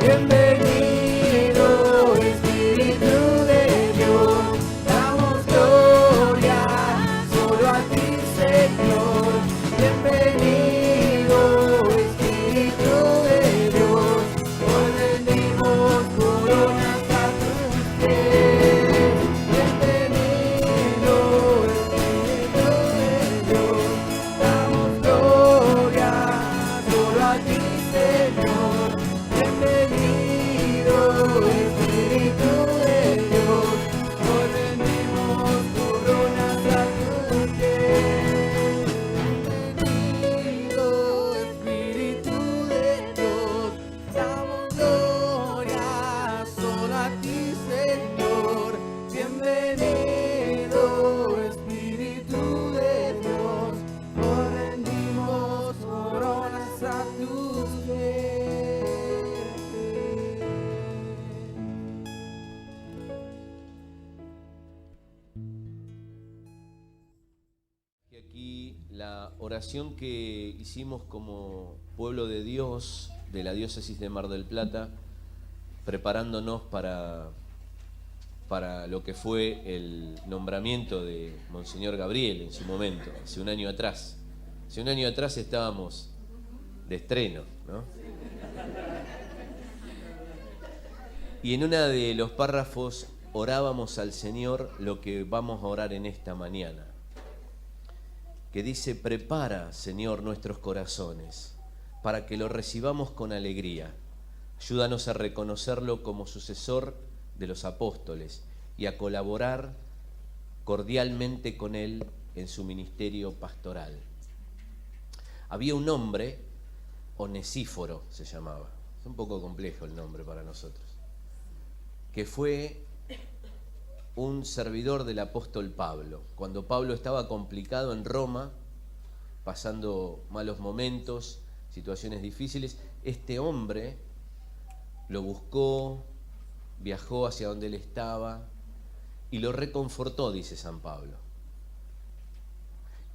Bienvenido, Espíritu de Dios, damos gloria solo a ti, Señor. Bienvenido, Espíritu de Dios, hoy rendimos coronas a tus pies. Bienvenido, Espíritu de Dios, damos gloria solo a ti, Señor. Bienvenido, Espíritu de Dios, hoy rendimos coronas a tus pies. Bienvenido, Espíritu de Dios, damos gloria solo a ti, Señor. Bienvenido, Espíritu de Dios, hoy rendimos coronas a tus pies. Y aquí la oración que hicimos como pueblo de Dios de la diócesis de Mar del Plata, preparándonos para lo que fue el nombramiento de Monseñor Gabriel en su momento, hace un año atrás. Hace un año atrás estábamos de estreno, ¿no? Y en uno de los párrafos orábamos al Señor lo que vamos a orar en esta mañana, que dice: prepara, Señor, nuestros corazones para que lo recibamos con alegría. Ayúdanos a reconocerlo como sucesor de los apóstoles y a colaborar cordialmente con él en su ministerio pastoral. Había un hombre, Onesíforo se llamaba, es un poco complejo el nombre para nosotros, que fue un servidor del apóstol Pablo. Cuando Pablo estaba complicado en Roma, pasando malos momentos, situaciones difíciles, este hombre lo buscó, viajó hacia donde él estaba y lo reconfortó, dice San Pablo.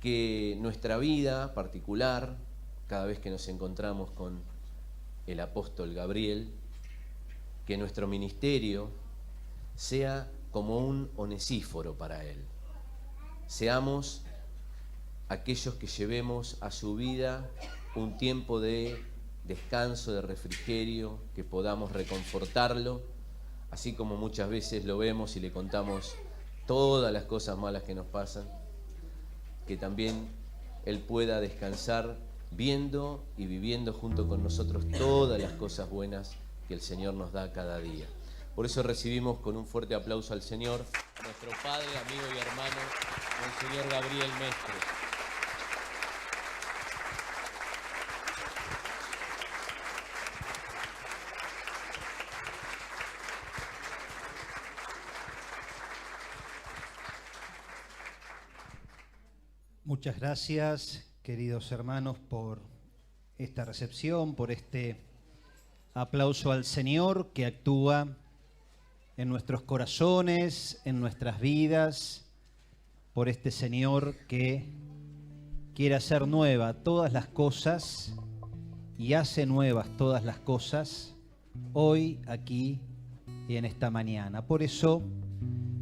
Que nuestra vida particular, cada vez que nos encontramos con el apóstol Gabriel, que nuestro ministerio sea como un Onesíforo para él. Seamos aquellos que llevemos a su vida un tiempo de descanso, de refrigerio, que podamos reconfortarlo, así como muchas veces lo vemos y le contamos todas las cosas malas que nos pasan, que también él pueda descansar viendo y viviendo junto con nosotros todas las cosas buenas que el Señor nos da cada día. Por eso recibimos con un fuerte aplauso al Señor, a nuestro Padre, amigo y hermano, Monseñor Gabriel Mestre. Muchas gracias, queridos hermanos, por esta recepción, por este aplauso al Señor que actúa en nuestros corazones, en nuestras vidas, por este Señor que quiere hacer nuevas todas las cosas y hace nuevas todas las cosas hoy, aquí y en esta mañana. Por eso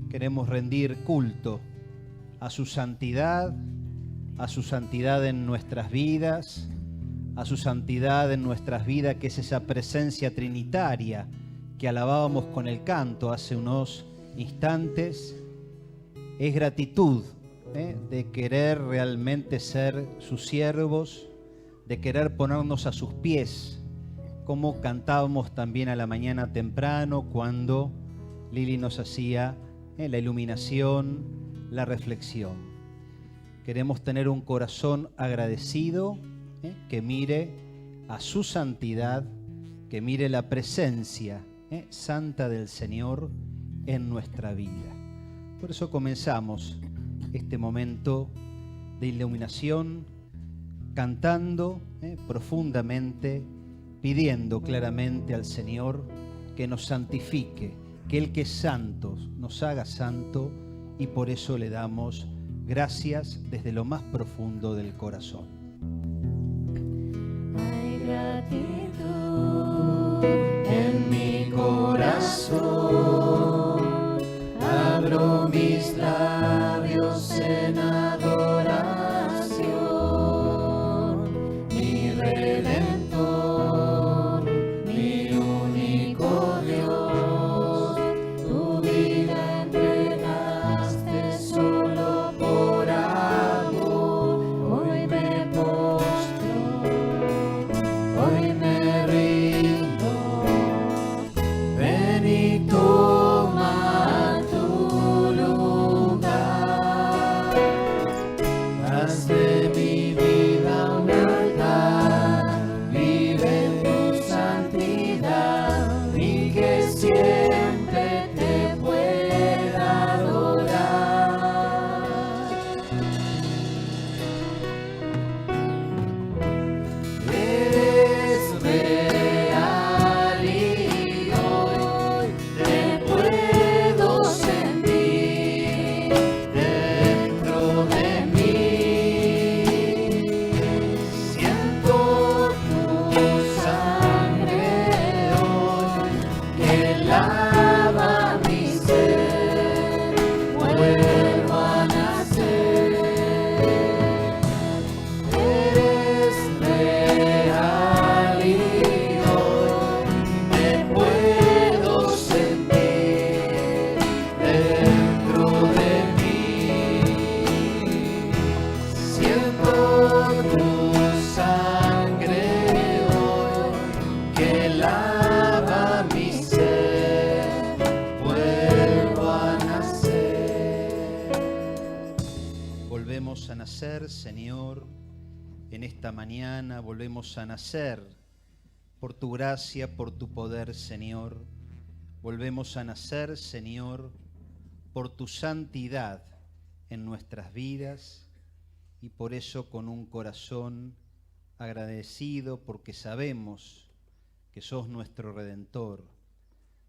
queremos rendir culto a su santidad en nuestras vidas, a su santidad en nuestras vidas, que es esa presencia trinitaria que alabábamos con el canto hace unos instantes. Es gratitud de querer realmente ser sus siervos, de querer ponernos a sus pies, como cantábamos también a la mañana temprano cuando Lili nos hacía la iluminación, la reflexión. Queremos tener un corazón agradecido, que mire a su santidad, que mire la presencia santa del Señor en nuestra vida. Por eso comenzamos este momento de iluminación cantando profundamente, pidiendo claramente al Señor que nos santifique, que Él que es santo nos haga santo, y por eso le damos gracias desde lo más profundo del corazón. Hay gratitud en nacer, Señor, en esta mañana volvemos a nacer por tu gracia, por tu poder, Señor. Volvemos a nacer, Señor, por tu santidad en nuestras vidas y por eso con un corazón agradecido, porque sabemos que sos nuestro Redentor,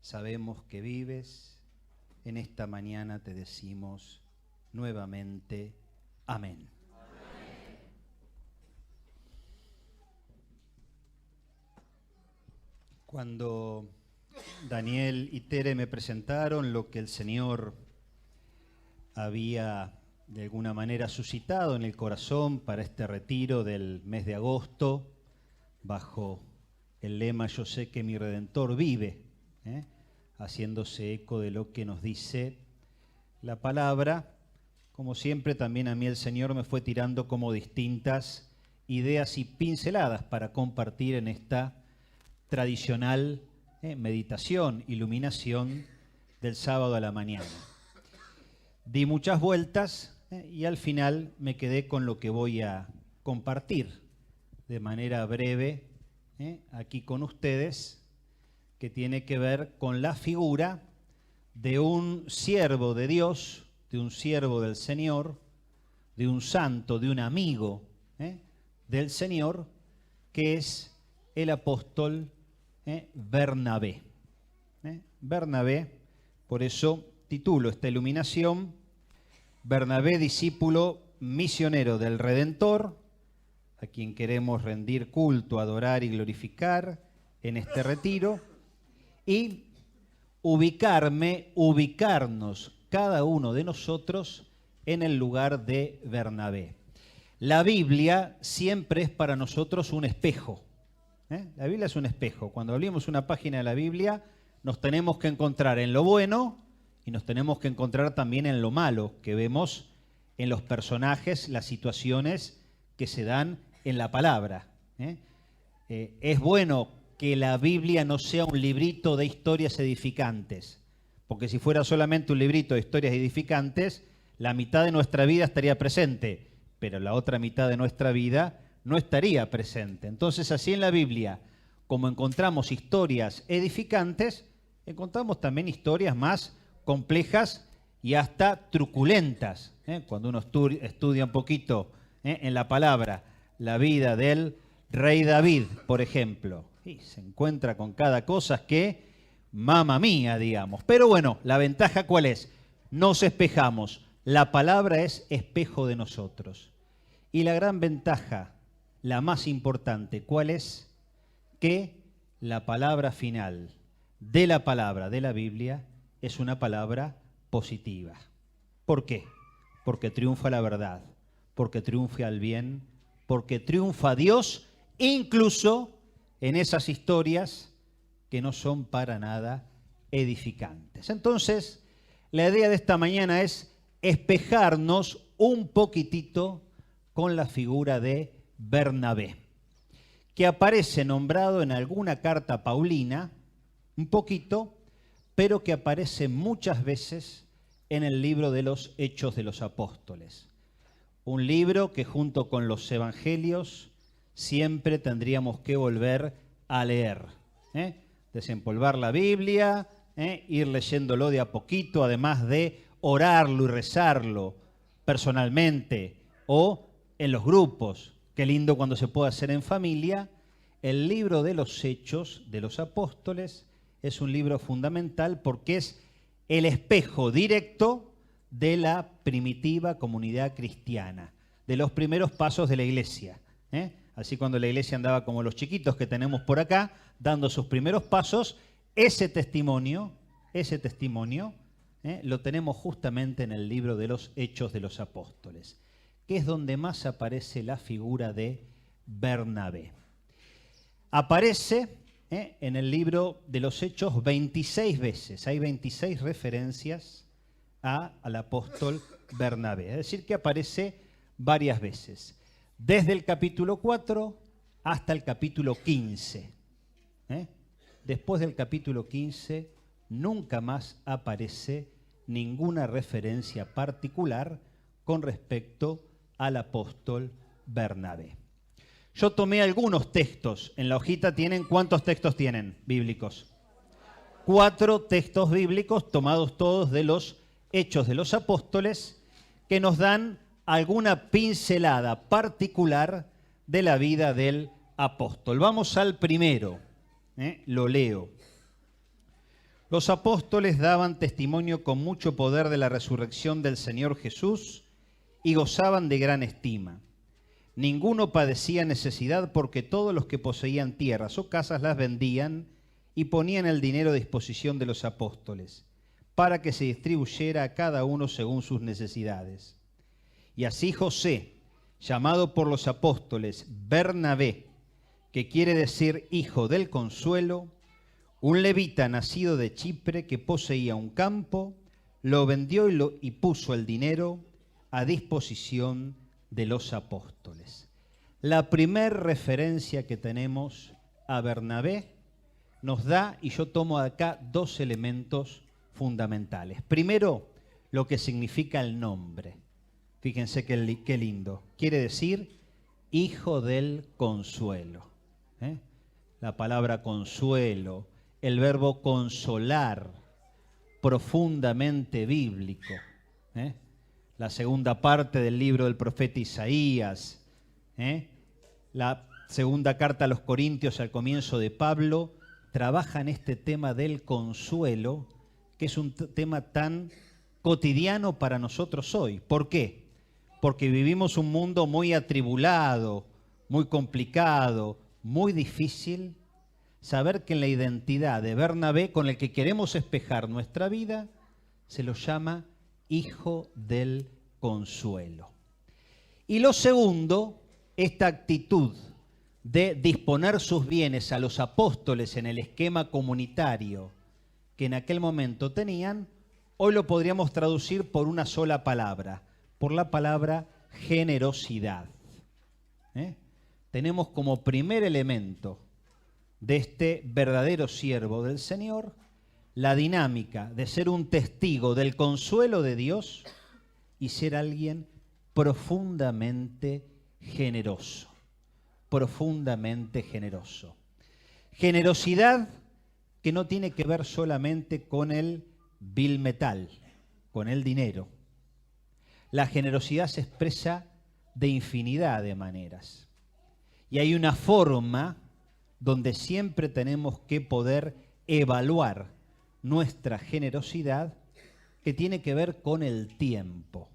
sabemos que vives. En esta mañana te decimos nuevamente, amén. Cuando Daniel y Tere me presentaron lo que el Señor había de alguna manera suscitado en el corazón para este retiro del mes de agosto, bajo el lema "Yo sé que mi Redentor vive", haciéndose eco de lo que nos dice la palabra, como siempre también a mí el Señor me fue tirando como distintas ideas y pinceladas para compartir en esta tradicional meditación, iluminación del sábado a la mañana. Di muchas vueltas y al final me quedé con lo que voy a compartir de manera breve aquí con ustedes, que tiene que ver con la figura de un siervo de Dios, de un siervo del Señor, de un santo, de un amigo del Señor, que es el apóstol Bernabé. Bernabé, por eso titulo esta iluminación, Bernabé, discípulo misionero del Redentor, a quien queremos rendir culto, adorar y glorificar en este retiro, y ubicarnos cada uno de nosotros en el lugar de Bernabé. La Biblia siempre es para nosotros un espejo. La Biblia es un espejo. Cuando abrimos una página de la Biblia, nos tenemos que encontrar en lo bueno y nos tenemos que encontrar también en lo malo que vemos en los personajes, las situaciones que se dan en la palabra. Es bueno que la Biblia no sea un librito de historias edificantes, porque si fuera solamente un librito de historias edificantes, la mitad de nuestra vida estaría presente, pero la otra mitad de nuestra vida no estaría presente. Entonces, así en la Biblia, como encontramos historias edificantes, encontramos también historias más complejas y hasta truculentas. Cuando uno estudia un poquito en la palabra la vida del rey David, por ejemplo, y se encuentra con cada cosa que, mamma mía, digamos. Pero bueno, la ventaja ¿cuál es? Nos espejamos. La palabra es espejo de nosotros. Y la gran ventaja, la más importante, ¿cuál es? Que la palabra final de la palabra de la Biblia es una palabra positiva. ¿Por qué? Porque triunfa la verdad, porque triunfa el bien, porque triunfa Dios, incluso en esas historias que no son para nada edificantes. Entonces, la idea de esta mañana es espejarnos un poquitito con la figura de Bernabé, que aparece nombrado en alguna carta paulina, un poquito, pero que aparece muchas veces en el libro de los Hechos de los Apóstoles. Un libro que junto con los Evangelios siempre tendríamos que volver a leer. Desempolvar la Biblia, ir leyéndolo de a poquito, además de orarlo y rezarlo personalmente o en los grupos. Qué lindo cuando se puede hacer en familia. El libro de los Hechos de los Apóstoles es un libro fundamental porque es el espejo directo de la primitiva comunidad cristiana, de los primeros pasos de la iglesia. Así cuando la iglesia andaba como los chiquitos que tenemos por acá, dando sus primeros pasos, ese testimonio lo tenemos justamente en el libro de los Hechos de los Apóstoles, que es donde más aparece la figura de Bernabé. Aparece en el libro de los Hechos 26 veces, hay 26 referencias al apóstol Bernabé, es decir, que aparece varias veces, desde el capítulo 4 hasta el capítulo 15. Después del capítulo 15 nunca más aparece ninguna referencia particular con respecto al apóstol Bernabé. Yo tomé algunos textos. En la hojita tienen, ¿cuántos textos tienen bíblicos? 4 textos bíblicos tomados todos de los Hechos de los Apóstoles que nos dan alguna pincelada particular de la vida del apóstol. Vamos al primero, lo leo. Los apóstoles daban testimonio con mucho poder de la resurrección del Señor Jesús y gozaban de gran estima. Ninguno padecía necesidad porque todos los que poseían tierras o casas las vendían y ponían el dinero a disposición de los apóstoles, para que se distribuyera a cada uno según sus necesidades. Y así José, llamado por los apóstoles Bernabé, que quiere decir hijo del consuelo, un levita nacido de Chipre que poseía un campo, lo vendió y puso el dinero a disposición de los apóstoles. La primer referencia que tenemos a Bernabé nos da, y yo tomo acá 2 elementos fundamentales. Primero, lo que significa el nombre. Fíjense qué lindo. Quiere decir hijo del consuelo. La palabra consuelo, el verbo consolar, profundamente bíblico. La segunda parte del libro del profeta Isaías, la segunda carta a los Corintios al comienzo de Pablo, trabajan este tema del consuelo, que es un tema tan cotidiano para nosotros hoy. ¿Por qué? Porque vivimos un mundo muy atribulado, muy complicado, muy difícil. Saber que en la identidad de Bernabé, con el que queremos espejar nuestra vida, se lo llama hijo del consuelo. Y lo segundo, esta actitud de disponer sus bienes a los apóstoles en el esquema comunitario que en aquel momento tenían, hoy lo podríamos traducir por una sola palabra, por la palabra generosidad. Tenemos como primer elemento de este verdadero siervo del Señor la dinámica de ser un testigo del consuelo de Dios y ser alguien profundamente generoso. Profundamente generoso. Generosidad que no tiene que ver solamente con el vil metal, con el dinero. La generosidad se expresa de infinidad de maneras. Y hay una forma donde siempre tenemos que poder evaluar nuestra generosidad que tiene que ver con el tiempo.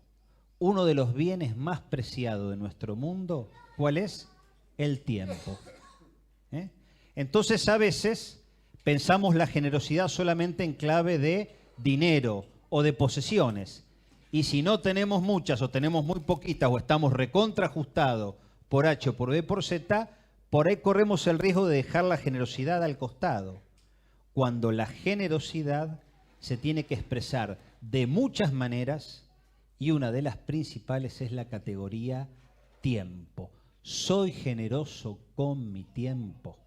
Uno de los bienes más preciados de nuestro mundo, ¿cuál es? El tiempo. Entonces a veces pensamos la generosidad solamente en clave de dinero o de posesiones. Y si no tenemos muchas o tenemos muy poquitas o estamos recontraajustados por H o por B por Z, por ahí corremos el riesgo de dejar la generosidad al costado. Cuando la generosidad se tiene que expresar de muchas maneras y una de las principales es la categoría tiempo. Soy generoso con mi tiempo.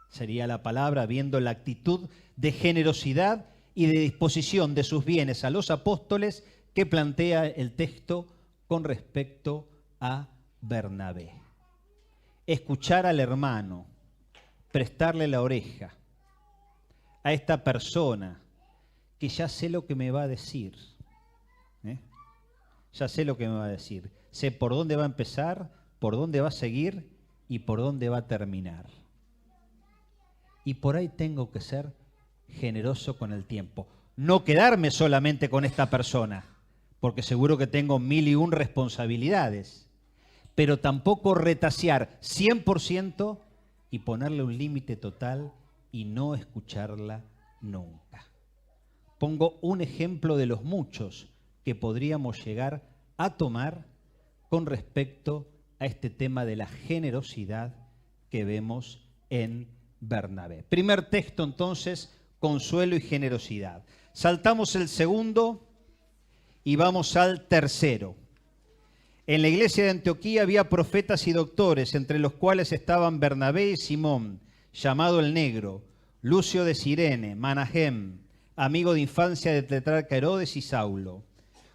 Sería la palabra viendo la actitud de generosidad y de disposición de sus bienes a los apóstoles que plantea el texto con respecto a Bernabé. Escuchar al hermano, prestarle la oreja a esta persona que ya sé lo que me va a decir. Ya sé lo que me va a decir. Sé por dónde va a empezar, por dónde va a seguir y por dónde va a terminar. Y por ahí tengo que ser generoso con el tiempo. No quedarme solamente con esta persona, porque seguro que tengo 1001 responsabilidades, pero tampoco retasear 100% y ponerle un límite total y no escucharla nunca. Pongo un ejemplo de los muchos que podríamos llegar a tomar con respecto a este tema de la generosidad que vemos en Bernabé. Primer texto entonces, consuelo y generosidad. Saltamos el segundo y vamos al tercero. En la iglesia de Antioquía había profetas y doctores, entre los cuales estaban Bernabé y Simón, llamado el Negro, Lucio de Cirene, Manahem, amigo de infancia del tetrarca Herodes y Saulo.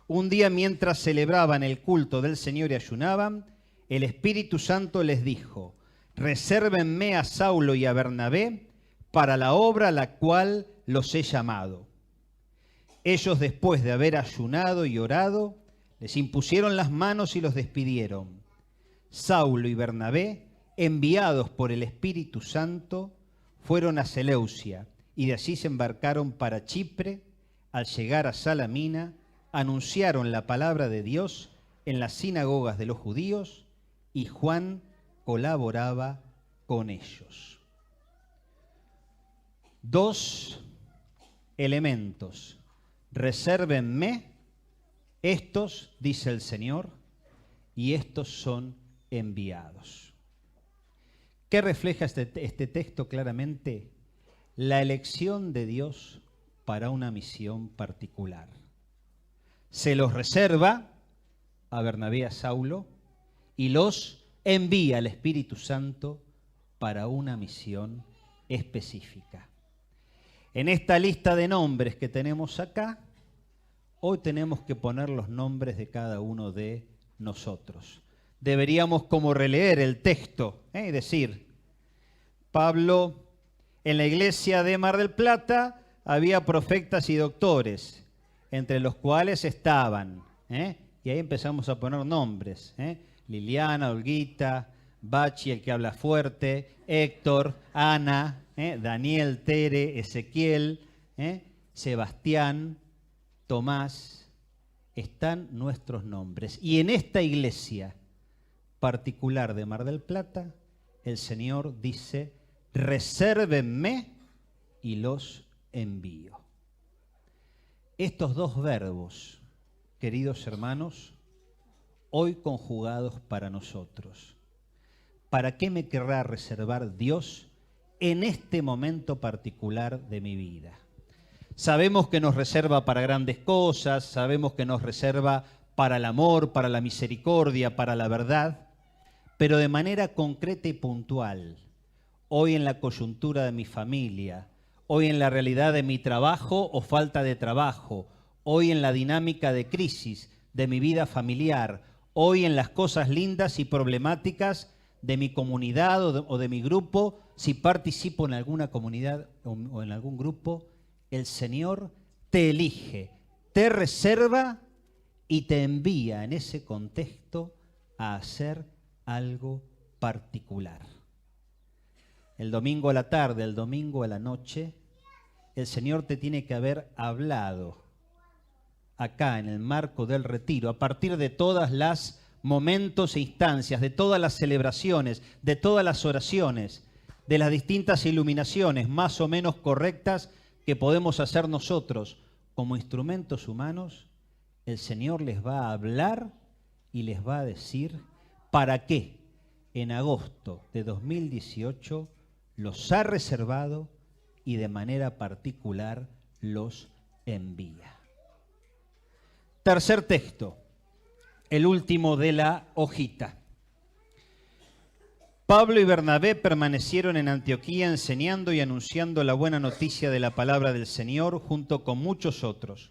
Un día mientras celebraban el culto del Señor y ayunaban, el Espíritu Santo les dijo: resérvenme a Saulo y a Bernabé para la obra a la cual los he llamado. Ellos, después de haber ayunado y orado, les impusieron las manos y los despidieron. Saulo y Bernabé, enviados por el Espíritu Santo, fueron a Seleucia y de allí se embarcaron para Chipre. Al llegar a Salamina, anunciaron la palabra de Dios en las sinagogas de los judíos y Juan colaboraba con ellos. Dos elementos. Resérvenme, estos, dice el Señor, y estos son enviados. ¿Qué refleja este texto claramente? La elección de Dios para una misión particular. Se los reserva a Bernabé y a Saulo y los envía al Espíritu Santo para una misión específica. En esta lista de nombres que tenemos acá, hoy tenemos que poner los nombres de cada uno de nosotros. Deberíamos como releer el texto, y decir, Pablo, en la iglesia de Mar del Plata había profetas y doctores, entre los cuales estaban, y ahí empezamos a poner nombres, Liliana, Olguita, Bachi, el que habla fuerte, Héctor, Ana, Daniel, Tere, Ezequiel, Sebastián, Tomás, están nuestros nombres. Y en esta iglesia particular de Mar del Plata, el Señor dice, resérvenme y los envío. Estos dos verbos, queridos hermanos, hoy conjugados para nosotros. ¿Para qué me querrá reservar Dios en este momento particular de mi vida? Sabemos que nos reserva para grandes cosas, sabemos que nos reserva para el amor, para la misericordia, para la verdad, pero de manera concreta y puntual, hoy en la coyuntura de mi familia, hoy en la realidad de mi trabajo o falta de trabajo, hoy en la dinámica de crisis de mi vida familiar, hoy en las cosas lindas y problemáticas de mi comunidad o de mi grupo, si participo en alguna comunidad o en algún grupo, el Señor te elige, te reserva y te envía en ese contexto a hacer algo particular. El domingo a la tarde, el domingo a la noche, el Señor te tiene que haber hablado acá en el marco del retiro, a partir de todas las momentos e instancias, de todas las celebraciones, de todas las oraciones, de las distintas iluminaciones más o menos correctas que podemos hacer nosotros como instrumentos humanos, el Señor les va a hablar y les va a decir para qué en agosto de 2018 los ha reservado y de manera particular los envía. Tercer texto, el último de la hojita. Pablo y Bernabé permanecieron en Antioquía enseñando y anunciando la buena noticia de la palabra del Señor junto con muchos otros.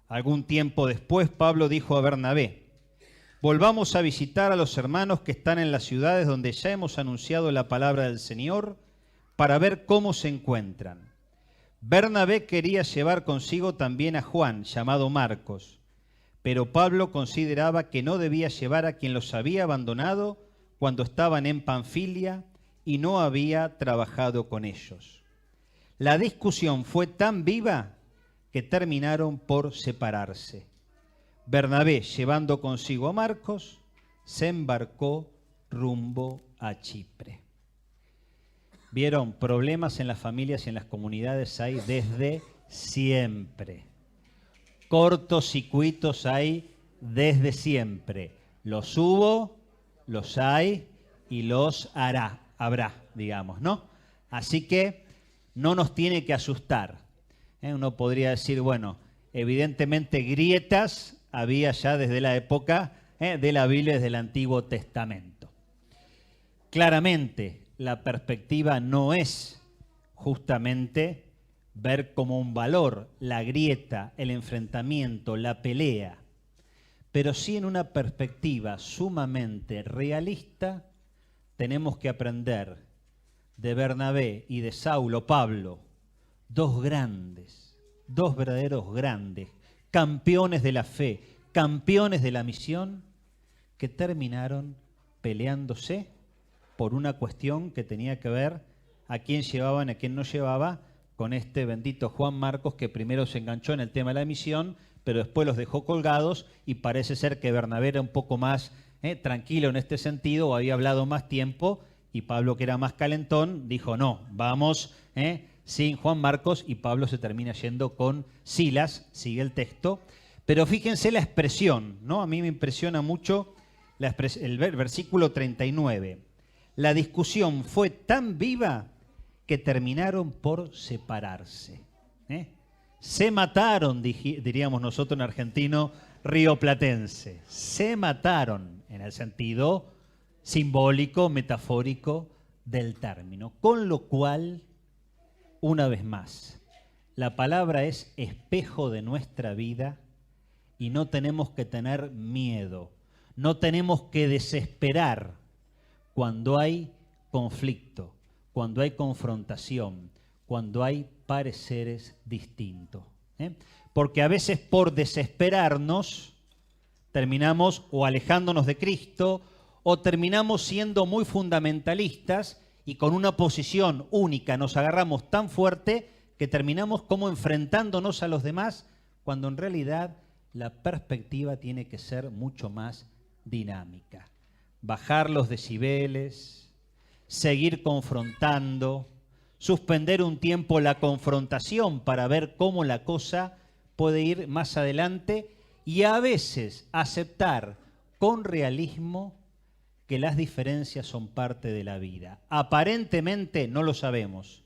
Algún tiempo después Pablo dijo a Bernabé, volvamos a visitar a los hermanos que están en las ciudades donde ya hemos anunciado la palabra del Señor para ver cómo se encuentran. Bernabé quería llevar consigo también a Juan, llamado Marcos, pero Pablo consideraba que no debía llevar a quien los había abandonado cuando estaban en Panfilia y no había trabajado con ellos. La discusión fue tan viva que terminaron por separarse. Bernabé, llevando consigo a Marcos, se embarcó rumbo a Chipre. Vieron, problemas en las familias y en las comunidades hay desde siempre. Cortocircuitos hay desde siempre. Los hubo, los hay y los habrá, digamos, ¿no? Así que no nos tiene que asustar. Uno podría decir, bueno, evidentemente grietas había ya desde la época de la Biblia, desde el Antiguo Testamento. Claramente, la perspectiva no es justamente ver como un valor la grieta, el enfrentamiento, la pelea, pero sí en una perspectiva sumamente realista, tenemos que aprender de Bernabé y de Saulo, Pablo, dos verdaderos grandes, campeones de la fe, campeones de la misión, que terminaron peleándose por una cuestión que tenía que ver a quién llevaban, a quién no llevaba, con este bendito Juan Marcos, que primero se enganchó en el tema de la misión, pero después los dejó colgados, y parece ser que Bernabé era un poco más tranquilo en este sentido, o había hablado más tiempo, y Pablo, que era más calentón, dijo no, vamos sin Juan Marcos, y Pablo se termina yendo con Silas, sigue el texto. Pero fíjense la expresión, ¿no? A mí me impresiona mucho el versículo 39. La discusión fue tan viva que terminaron por separarse. Se mataron, diríamos nosotros en argentino, rioplatense. Se mataron en el sentido simbólico, metafórico del término. Con lo cual, una vez más, la palabra es espejo de nuestra vida y no tenemos que tener miedo, no tenemos que desesperar cuando hay conflicto, cuando hay confrontación, cuando hay pareceres distintos. Porque a veces por desesperarnos terminamos o alejándonos de Cristo o terminamos siendo muy fundamentalistas y con una posición única nos agarramos tan fuerte que terminamos como enfrentándonos a los demás, cuando en realidad la perspectiva tiene que ser mucho más dinámica. Bajar los decibeles, seguir confrontando, suspender un tiempo la confrontación para ver cómo la cosa puede ir más adelante y a veces aceptar con realismo que las diferencias son parte de la vida. Aparentemente no lo sabemos.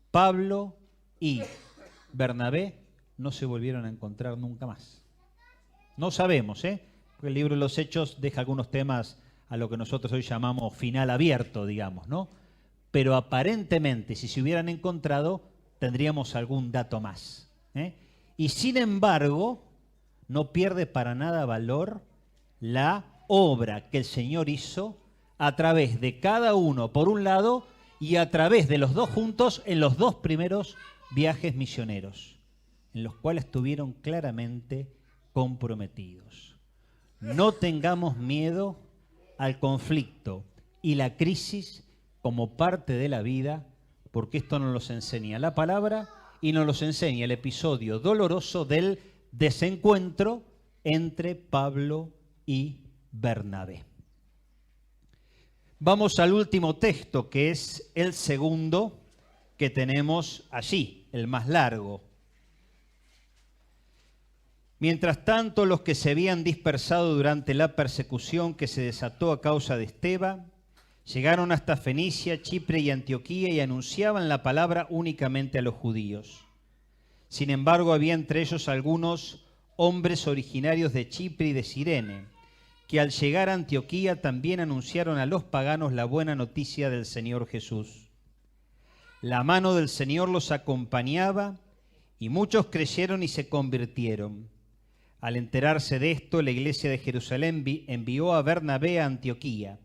Pablo y Bernabé no se volvieron a encontrar nunca más. No sabemos, porque el libro de los Hechos deja algunos temas a lo que nosotros hoy llamamos final abierto, digamos, ¿no? Pero aparentemente, si se hubieran encontrado, tendríamos algún dato más. Y sin embargo, no pierde para nada valor la obra que el Señor hizo a través de cada uno, por un lado, y a través de los dos juntos en los dos primeros viajes misioneros, en los cuales estuvieron claramente comprometidos. No tengamos miedo al conflicto y la crisis como parte de la vida, porque esto nos los enseña la palabra y nos los enseña el episodio doloroso del desencuentro entre Pablo y Bernabé. Vamos al último texto, que es el segundo que tenemos allí, el más largo. Mientras tanto, los que se habían dispersado durante la persecución que se desató a causa de Esteban, llegaron hasta Fenicia, Chipre y Antioquía y anunciaban la palabra únicamente a los judíos. Sin embargo, había entre ellos algunos hombres originarios de Chipre y de Cirene, que al llegar a Antioquía también anunciaron a los paganos la buena noticia del Señor Jesús. La mano del Señor los acompañaba y muchos creyeron y se convirtieron. Al enterarse de esto, la iglesia de Jerusalén envió a Bernabé a Antioquía.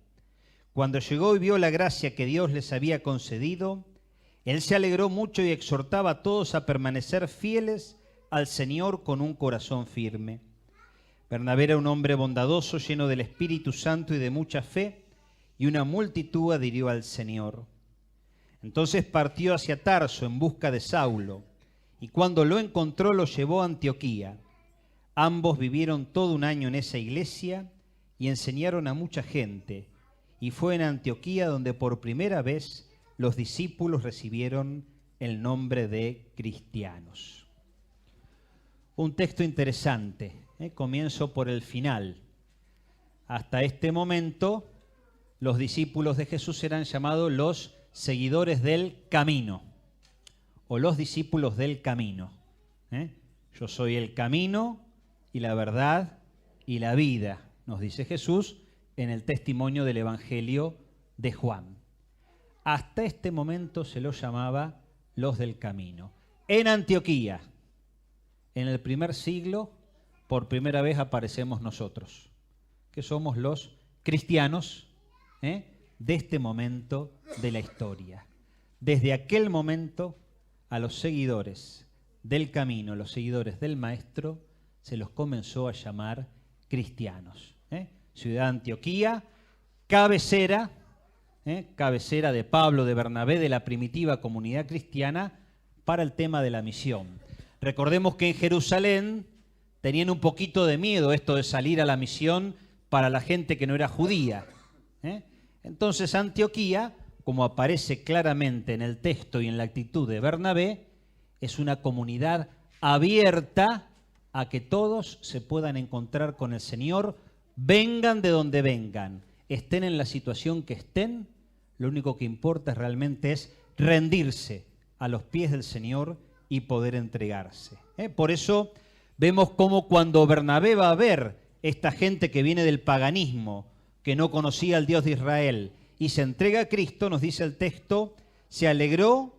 Cuando llegó y vio la gracia que Dios les había concedido, él se alegró mucho y exhortaba a todos a permanecer fieles al Señor con un corazón firme. Bernabé era un hombre bondadoso, lleno del Espíritu Santo y de mucha fe, y una multitud adhirió al Señor. Entonces partió hacia Tarso en busca de Saulo, y cuando lo encontró lo llevó a Antioquía. Ambos vivieron todo un año en esa iglesia y enseñaron a mucha gente, y fue en Antioquía donde por primera vez los discípulos recibieron el nombre de cristianos. Un texto interesante, comienzo por el final. Hasta este momento, los discípulos de Jesús eran llamados los seguidores del camino, o los discípulos del camino. Yo soy el camino y la verdad y la vida, nos dice Jesús en el testimonio del Evangelio de Juan. Hasta este momento se los llamaba los del camino. en Antioquía, en el primer siglo, por primera vez aparecemos nosotros, que somos los cristianos de este momento de la historia. Desde aquel momento, a los seguidores del camino, los seguidores del Maestro, se los comenzó a llamar cristianos. Ciudad de Antioquía, cabecera de Pablo, de Bernabé, de la primitiva comunidad cristiana para el tema de la misión. Recordemos que en Jerusalén tenían un poquito de miedo esto de salir a la misión para la gente que no era judía. Entonces Antioquía, como aparece claramente en el texto y en la actitud de Bernabé, es una comunidad abierta a que todos se puedan encontrar con el Señor, vengan de donde vengan, estén en la situación que estén, lo único que importa realmente es rendirse a los pies del Señor y poder entregarse. Por eso vemos cómo cuando Bernabé va a ver esta gente que viene del paganismo, que no conocía al Dios de Israel, y se entrega a Cristo, nos dice el texto, se alegró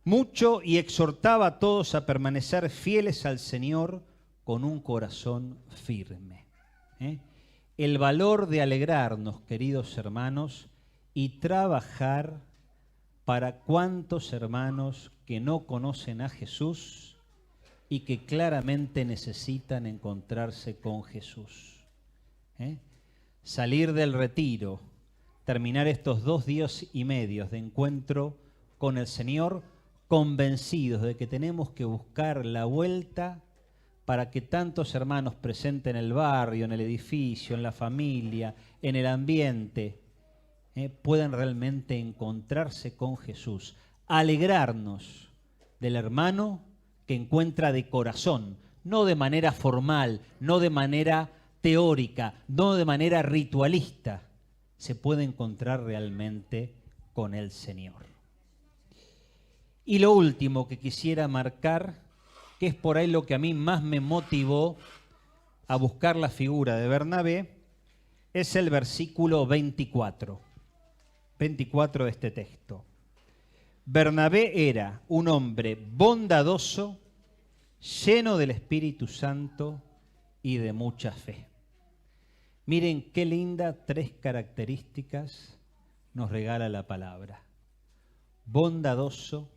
mucho y exhortaba a todos a permanecer fieles al Señor con un corazón firme. El valor de alegrarnos, queridos hermanos, y trabajar para cuantos hermanos que no conocen a Jesús y que claramente necesitan encontrarse con Jesús. Salir del retiro, terminar estos 2 días y medio de encuentro con el Señor, convencidos de que tenemos que buscar la vuelta para que tantos hermanos presentes en el barrio, en el edificio, en la familia, en el ambiente, puedan realmente encontrarse con Jesús. Alegrarnos del hermano que encuentra de corazón, no de manera formal, no de manera teórica, no de manera ritualista, se puede encontrar realmente con el Señor. Y lo último que quisiera marcar, que es por ahí lo que a mí más me motivó a buscar la figura de Bernabé, es el versículo 24 de este texto. Bernabé era un hombre bondadoso, lleno del Espíritu Santo y de mucha fe. Miren qué linda 3 características nos regala la palabra. Bondadoso,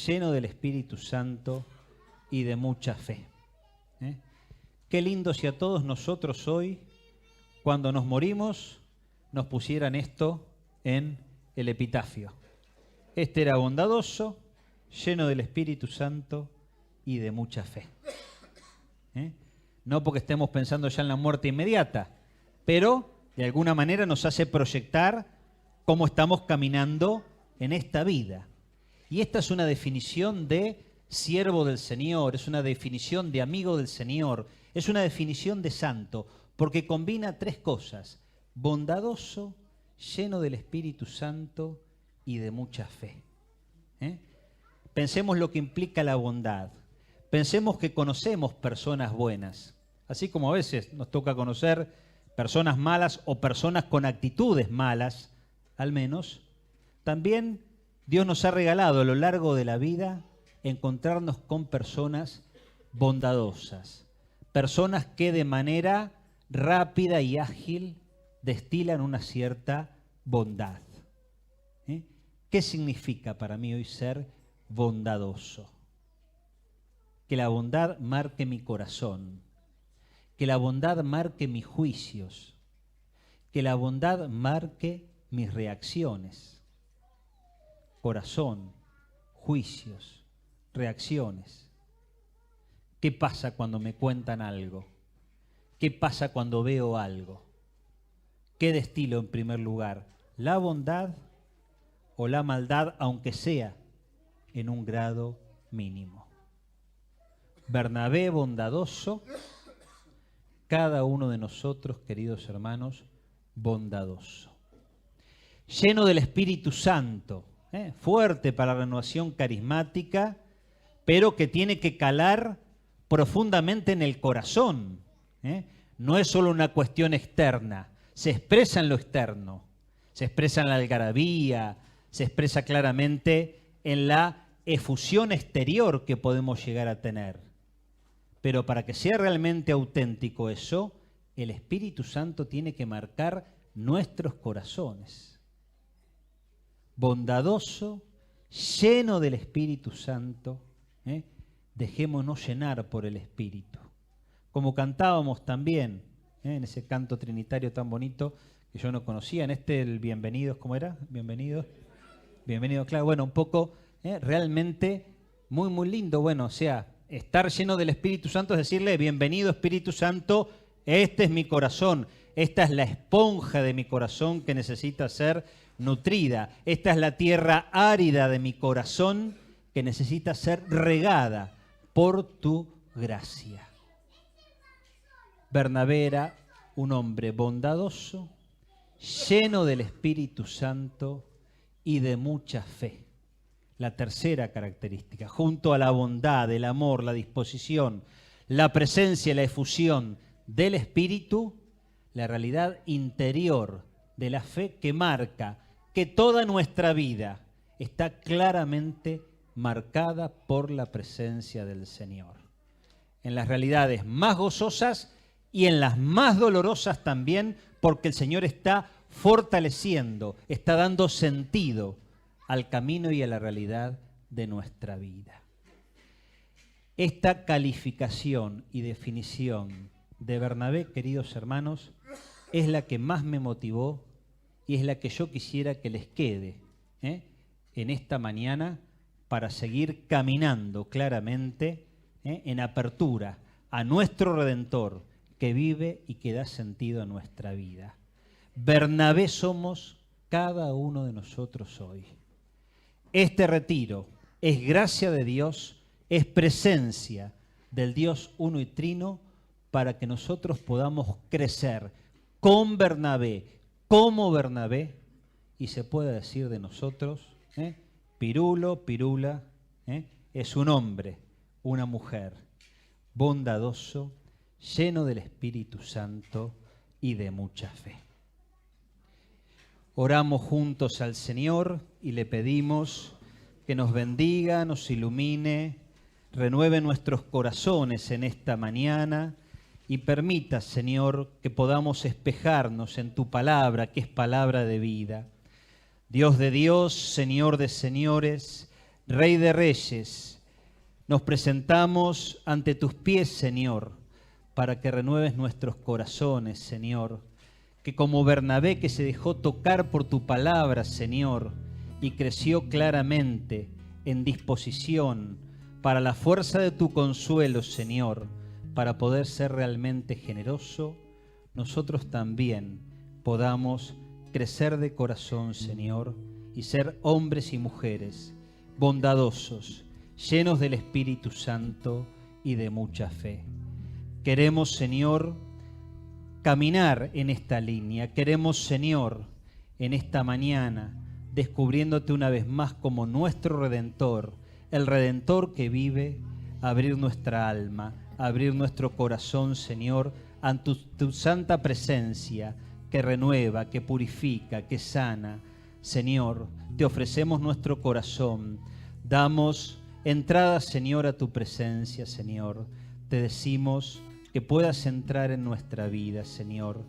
lleno del Espíritu Santo y de mucha fe. Qué lindo si a todos nosotros hoy, cuando nos morimos, nos pusieran esto en el epitafio. Este era bondadoso, lleno del Espíritu Santo y de mucha fe. No porque estemos pensando ya en la muerte inmediata, pero de alguna manera nos hace proyectar cómo estamos caminando en esta vida. Y esta es una definición de siervo del Señor, es una definición de amigo del Señor, es una definición de santo, porque combina 3 cosas: bondadoso, lleno del Espíritu Santo y de mucha fe. Pensemos lo que implica la bondad. Pensemos que conocemos personas buenas, así como a veces nos toca conocer personas malas o personas con actitudes malas, al menos. También Dios nos ha regalado a lo largo de la vida encontrarnos con personas bondadosas, personas que de manera rápida y ágil destilan una cierta bondad. ¿Qué significa para mí hoy ser bondadoso? Que la bondad marque mi corazón, que la bondad marque mis juicios, que la bondad marque mis reacciones. Corazón, juicios, reacciones. ¿Qué pasa cuando me cuentan algo? ¿Qué pasa cuando veo algo? ¿Qué destilo en primer lugar? ¿La bondad o la maldad, aunque sea en un grado mínimo? Bernabé bondadoso, cada uno de nosotros, queridos hermanos, bondadoso. Lleno del Espíritu Santo, fuerte para la renovación carismática, pero que tiene que calar profundamente en el corazón. No es solo una cuestión externa, se expresa en lo externo, se expresa en la algarabía, se expresa claramente en la efusión exterior que podemos llegar a tener. Pero para que sea realmente auténtico eso, el Espíritu Santo tiene que marcar nuestros corazones. Bondadoso, lleno del Espíritu Santo, dejémonos llenar por el Espíritu. Como cantábamos también, en ese canto trinitario tan bonito que yo no conocía, en el Bienvenidos, ¿cómo era? Bienvenidos, claro, bueno, un poco, realmente muy, muy lindo, bueno, o sea, estar lleno del Espíritu Santo es decirle, bienvenido Espíritu Santo, este es mi corazón, esta es la esponja de mi corazón que necesita ser nutrida, esta es la tierra árida de mi corazón que necesita ser regada por tu gracia. Bernabé era un hombre bondadoso, lleno del Espíritu Santo y de mucha fe. La tercera característica, junto a la bondad, el amor, la disposición, la presencia y la efusión del Espíritu, la realidad interior de la fe que marca que toda nuestra vida está claramente marcada por la presencia del Señor. En las realidades más gozosas y en las más dolorosas también, porque el Señor está fortaleciendo, está dando sentido al camino y a la realidad de nuestra vida. Esta calificación y definición de Bernabé, queridos hermanos, es la que más me motivó y es la que yo quisiera que les quede en esta mañana para seguir caminando claramente en apertura a nuestro Redentor que vive y que da sentido a nuestra vida. Bernabé somos cada uno de nosotros hoy. Este retiro es gracia de Dios, es presencia del Dios uno y trino para que nosotros podamos crecer con Bernabé, como Bernabé, y se pueda decir de nosotros, Pirulo, Pirula, es un hombre, una mujer, bondadoso, lleno del Espíritu Santo y de mucha fe. Oramos juntos al Señor y le pedimos que nos bendiga, nos ilumine, renueve nuestros corazones en esta mañana y permita, Señor, que podamos espejarnos en tu palabra, que es palabra de vida. Dios de Dios, Señor de señores, Rey de reyes, nos presentamos ante tus pies, Señor, para que renueves nuestros corazones, Señor, que como Bernabé que se dejó tocar por tu palabra, Señor, y creció claramente en disposición para la fuerza de tu consuelo, Señor, para poder ser realmente generoso, nosotros también podamos crecer de corazón, Señor, y ser hombres y mujeres bondadosos, llenos del Espíritu Santo y de mucha fe. Queremos, Señor, caminar en esta línea. Queremos, Señor, en esta mañana, descubriéndote una vez más como nuestro Redentor, el Redentor que vive, abrir nuestra alma, abrir nuestro corazón, Señor, ante tu santa presencia que renueva, que purifica, que sana. Señor, te ofrecemos nuestro corazón. Damos entrada, Señor, a tu presencia, Señor. Te decimos que puedas entrar en nuestra vida, Señor,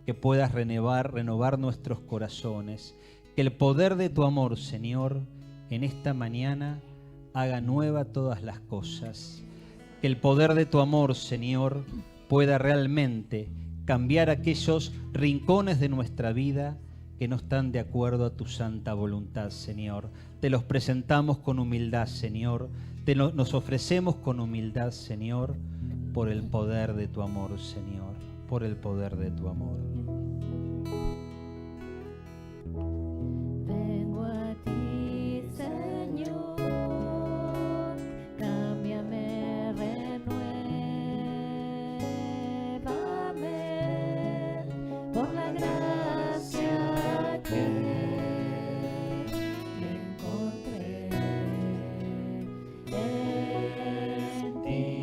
que puedas renovar nuestros corazones, que el poder de tu amor, Señor, en esta mañana haga nueva todas las cosas, que el poder de tu amor, Señor, pueda realmente cambiar aquellos rincones de nuestra vida que no están de acuerdo a tu santa voluntad, Señor. Te los presentamos con humildad, Señor, nos ofrecemos con humildad, Señor, por el poder de tu amor, Señor, por el poder de tu amor. Vengo a ti, Señor, cámbiame, renuévame por la gracia que encontré en ti.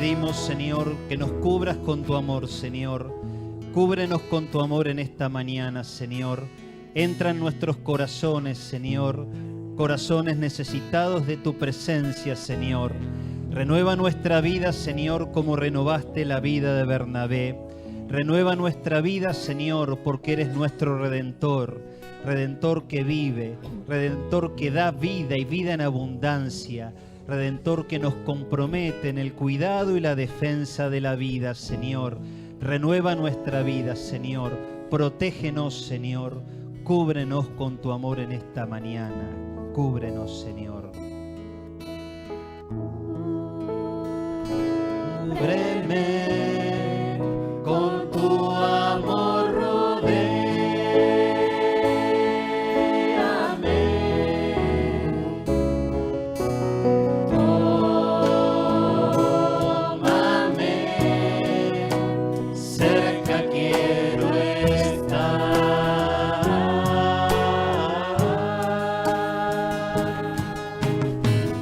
pedimos, Señor, que nos cubras con tu amor, Señor. Cúbrenos con tu amor en esta mañana, Señor. Entra en nuestros corazones, Señor. Corazones necesitados de tu presencia, Señor. Renueva nuestra vida, Señor, como renovaste la vida de Bernabé. Renueva nuestra vida, Señor, porque eres nuestro Redentor. Redentor que vive, Redentor que da vida y vida en abundancia. Redentor que nos compromete en el cuidado y la defensa de la vida, Señor. Renueva nuestra vida, Señor. Protégenos, Señor. Cúbrenos con tu amor en esta mañana. Cúbrenos, Señor. Cúbreme con tu amor, rodéame. Tómame, cerca quiero estar.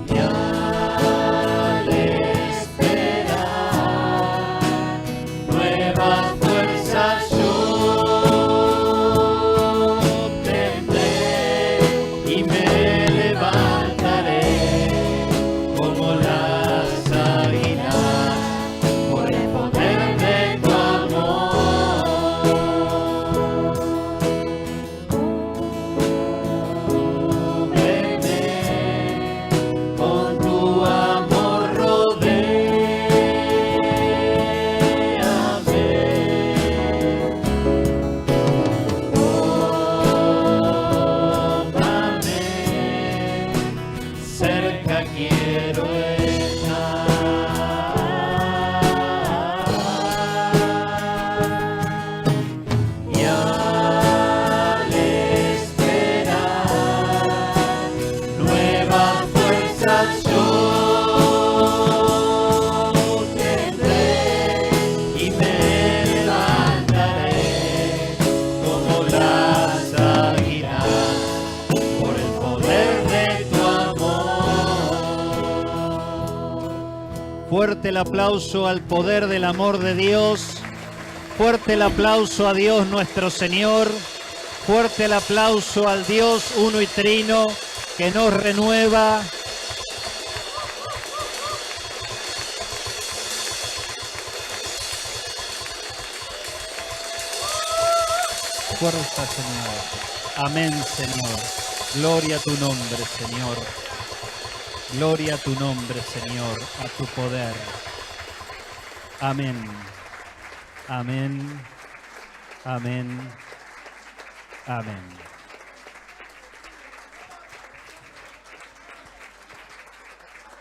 Y al esperar nuevas fuerzas yo tendré y me levantaré como las águilas por el poder de tu amor. Cúbreme con tu amor, tómame, cerca quiero estar. Y al esperar nuevas fuerzas yo tendré y me levantaré como las águilas por el poder de tu amor. Fuerte el aplauso al poder del amor de Dios. Fuerte el aplauso a Dios nuestro Señor. Fuerte el aplauso al Dios uno y trino que nos renueva. Fuerza, Señor. Amén, Señor. Gloria a tu nombre, Señor. Gloria a tu nombre, Señor, a tu poder. Amén. Amén. Amén. Amén.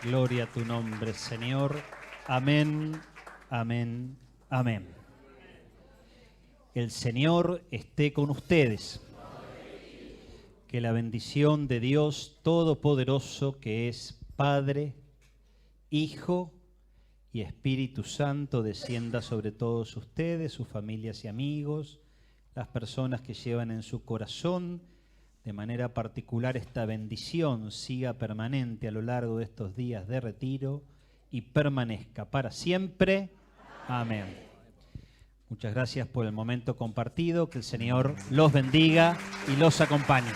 Gloria a tu nombre, Señor. Amén. Amén. Amén. El Señor esté con ustedes. Que la bendición de Dios Todopoderoso, que es Padre, Hijo y Espíritu Santo, descienda sobre todos ustedes, sus familias y amigos, las personas que llevan en su corazón de manera particular esta bendición, siga permanente a lo largo de estos días de retiro y permanezca para siempre. Amén. Muchas gracias por el momento compartido. Que el Señor los bendiga y los acompañe.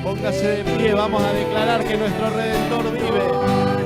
Póngase de pie, vamos a declarar que nuestro Redentor vive.